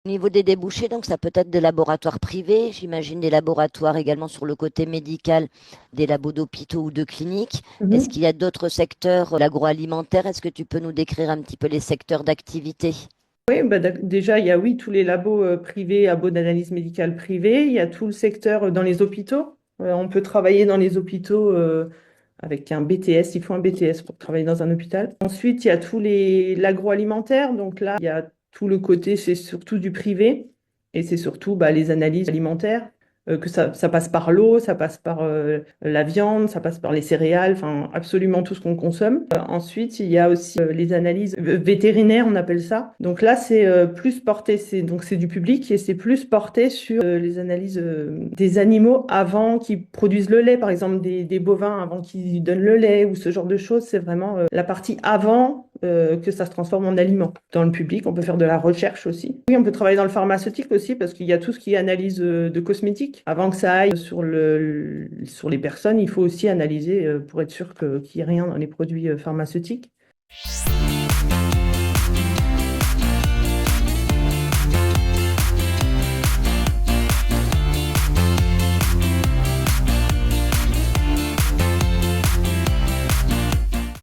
Au niveau des débouchés, donc ça peut être des laboratoires privés, j'imagine des laboratoires également sur le côté médical, des labos d'hôpitaux ou de cliniques. Est-ce Mhm. qu'il y a d'autres secteurs, l'agroalimentaire? Est-ce que tu peux nous décrire un petit peu les secteurs d'activité? Oui, bah, déjà, il y a oui, tous les labos privés, labos d'analyse médicale privés. Il y a tout le secteur dans les hôpitaux. On peut travailler dans les hôpitaux avec un BTS. Il faut un BTS pour travailler dans un hôpital. Ensuite, il y a l'agroalimentaire. Donc là, il y a tout le côté, c'est surtout du privé. Et c'est surtout les analyses alimentaires. Que ça passe par l'eau, ça passe par la viande, ça passe par les céréales, enfin absolument tout ce qu'on consomme. Ensuite, il y a aussi les analyses vétérinaires, on appelle ça. Donc là, c'est plus porté, c'est du public et c'est plus porté sur les analyses des animaux avant qu'ils produisent le lait, par exemple des bovins avant qu'ils donnent le lait ou ce genre de choses. C'est vraiment la partie avant que ça se transforme en aliment. Dans le public, on peut faire de la recherche aussi. Oui, on peut travailler dans le pharmaceutique aussi parce qu'il y a tout ce qui est analyse de cosmétiques. Avant que ça aille sur les personnes, il faut aussi analyser pour être sûr qu'il n'y ait rien dans les produits pharmaceutiques.